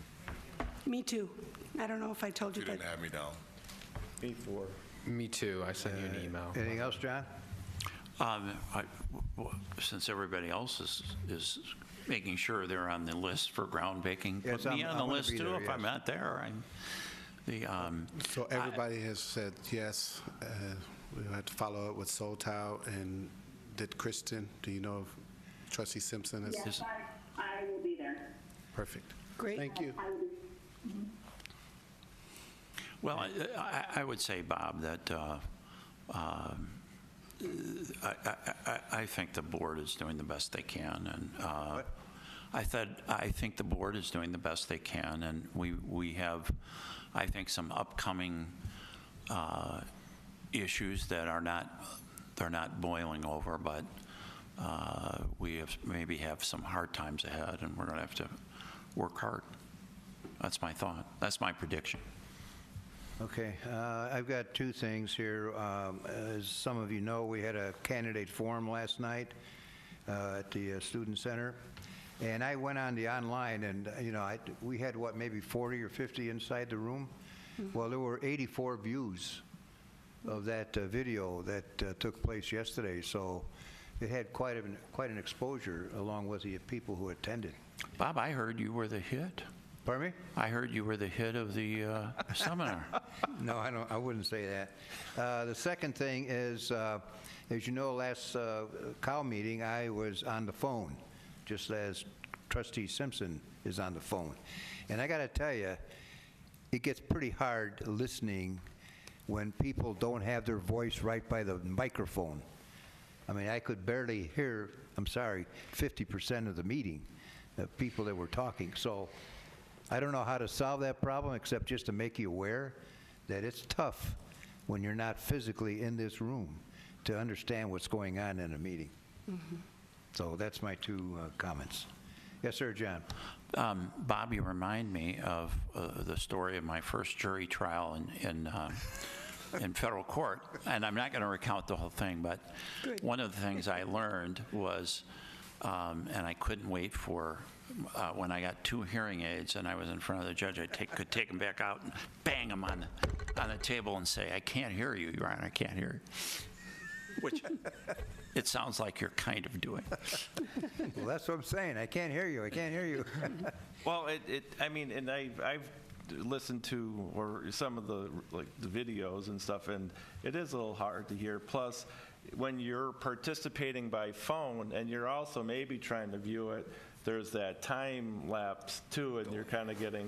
Me too. I don't know if I told You you, but didn't have me down. Me for. Me too. I sent you an email. Anything else, John? Since everybody else is making sure they're on the list for groundbreaking, Yes, put me I'm on the gonna list be too. there, If I'm yes. not there, So everybody has said yes. We'll have to follow up with Soltow. And did Kristen, do you know if Trustee Simpson is? Yes, I will be there. Perfect. great. Thank you. I will be. Well, I would say, Bob, that I think the board is doing the best they can, and I think the board is doing the best they can, and we have, I think, some upcoming issues that they're not boiling over, but we maybe have some hard times ahead, and we're going to have to work hard. That's my thought. That's my prediction. Okay, I've got two things here. As some of you know, we had a candidate forum last night at the Student Center, and I went on the online, and we had maybe 40 or 50 inside the room. Well, there were 84 views of that video that took place yesterday, so it had quite an exposure along with the people who attended. Bob, I heard you were the hit. Pardon me? I heard you were the hit of the seminar. No, I wouldn't say that. The second thing is, as you know, last COW meeting, I was on the phone, just as Trustee Simpson is on the phone. And I got to tell you, it gets pretty hard listening when people don't have their voice right by the microphone. I mean, I could barely hear, 50% of the meeting, people that were talking. So I don't know how to solve that problem except just to make you aware that it's tough when you're not physically in this room to understand what's going on in a meeting. So that's my two comments. Yes, sir, John. Bob, you remind me of the story of my first jury trial in federal court, and I'm not going to recount the whole thing, but one of the things I learned was, and I couldn't wait for, when I got 2 hearing aids and I was in front of the judge, I could take them back out and bang them on the table and say, "I can't hear you, Your Honor, I can't hear you," which it sounds like you're kind of doing. Well, that's what I'm saying. I can't hear you. I can't hear you. Well, I mean, and I've listened to some of the videos and stuff, and it is a little hard to hear. Plus, when you're participating by phone and you're also maybe trying to view it, there's that time lapse too, and you're kind of getting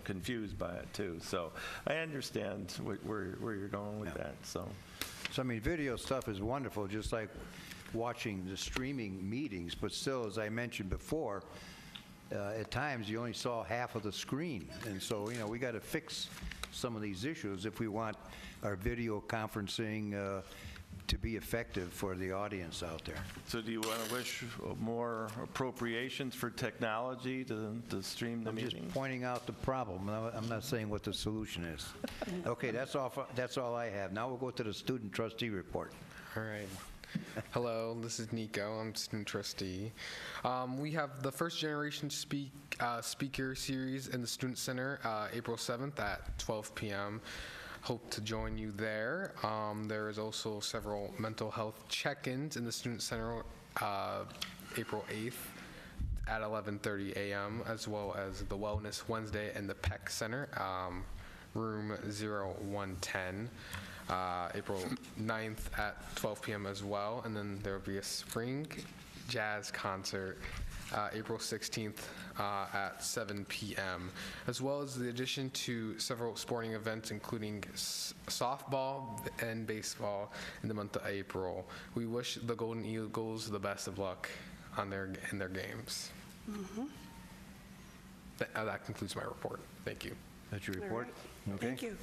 confused by it too. So I understand where you're going with that. So I mean, video stuff is wonderful, just like watching the streaming meetings, but still, as I mentioned before, at times you only saw half of the screen. And so, we got to fix some of these issues if we want our video conferencing to be effective for the audience out there. So do you want to wish more appropriations for technology to stream the I'm meetings? just pointing out the problem. I'm not saying what the solution is. Okay, that's all I have. Now we'll go to the student trustee report. All right. Hello, this is Nico. I'm student trustee. We have the first generation speaker series in the Student Center, April 7th at 12 p.m. Hope to join you there. There is also several mental health check-ins in the Student Center, April 8th at 11:30 a.m., as well as the Wellness Wednesday in the Peck Center, room 0110. April 9th at 12 p.m. as well, and then there will be a spring jazz concert April 16th at 7 p.m., as well as the addition to several sporting events, including softball and baseball in the month of April. We wish the Golden Eagles the best of luck in their games. That concludes my report. Thank you. That's your report? All right. Okay. Thank you.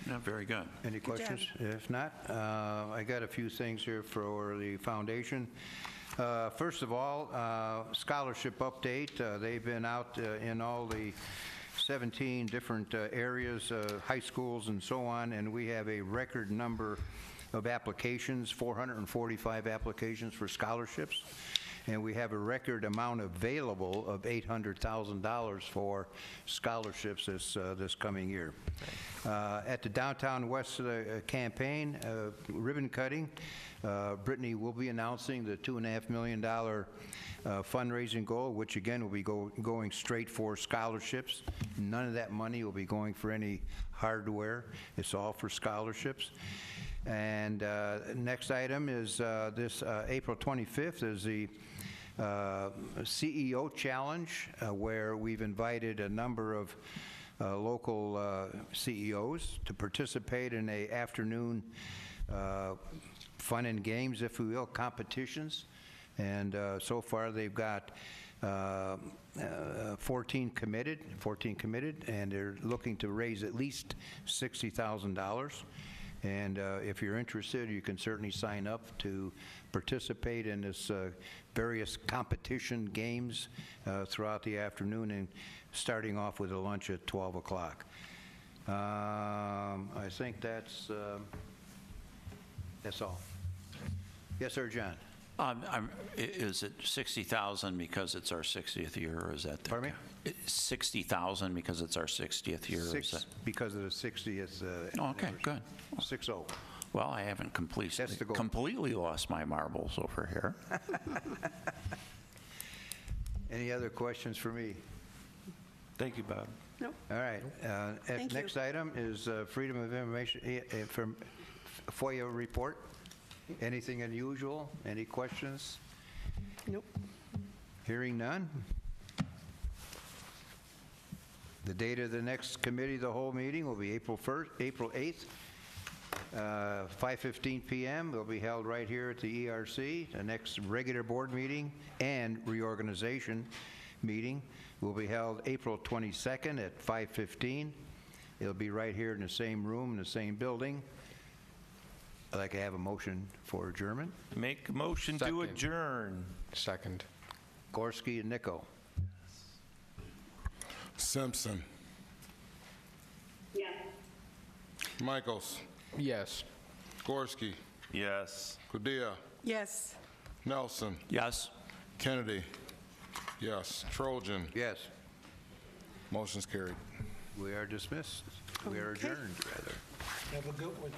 Yeah, very good. Any Good job. questions? If not, I got a few things here for the foundation. First of all, scholarship update. They've been out in all the 17 different areas, high schools and so on, and we have a record number of applications, 445 applications for scholarships. And we have a record amount available of $800,000 for scholarships this coming year. At the Downtown West campaign, ribbon cutting, Brittany will be announcing the $2.5 million fundraising goal, which again will be going straight for scholarships. None of that money will be going for any hardware. It's all for scholarships. And next item is this April 25th is the CEO Challenge, where we've invited a number of local CEOs to participate in a afternoon fun and games, if we will, competitions. And so far they've got 14 committed, and they're looking to raise at least $60,000. And if you're interested, you can certainly sign up to participate in this various competition games throughout the afternoon, and starting off with a lunch at 12 o'clock. I think that's all. Yes, sir, John. Is it 60,000 because it's our 60th year, or is that? Pardon me? 60,000 because it's our 60th year? or is that- Because of the 60th. Okay, good. 6-0. Well, I haven't That's the goal. completely lost my marbles over here. Any other questions for me? Thank you, Bob. Nope. All right. Thank you. Next item is Freedom of Information from FOIA report. Anything unusual? Any questions? Nope. Hearing none. The date of the next committee of the whole meeting will be April 8th, 5:15 p.m. Will be held right here at the ERC. The next regular board meeting and reorganization meeting will be held April 22nd at 5:15. It'll be right here in the same room, in the same building. I'd like to have a motion for adjournment. Make a motion to Second. adjourn. Second. Gorski and Nico. Simpson. Yes. Michaels. Yes. Gorski. Yes. Padilla. Yes. Nelson. Yes? Kennedy. Yes. Trojan. Yes, Motion's carried. we are dismissed. We are Okay. adjourned, rather. Have a good one.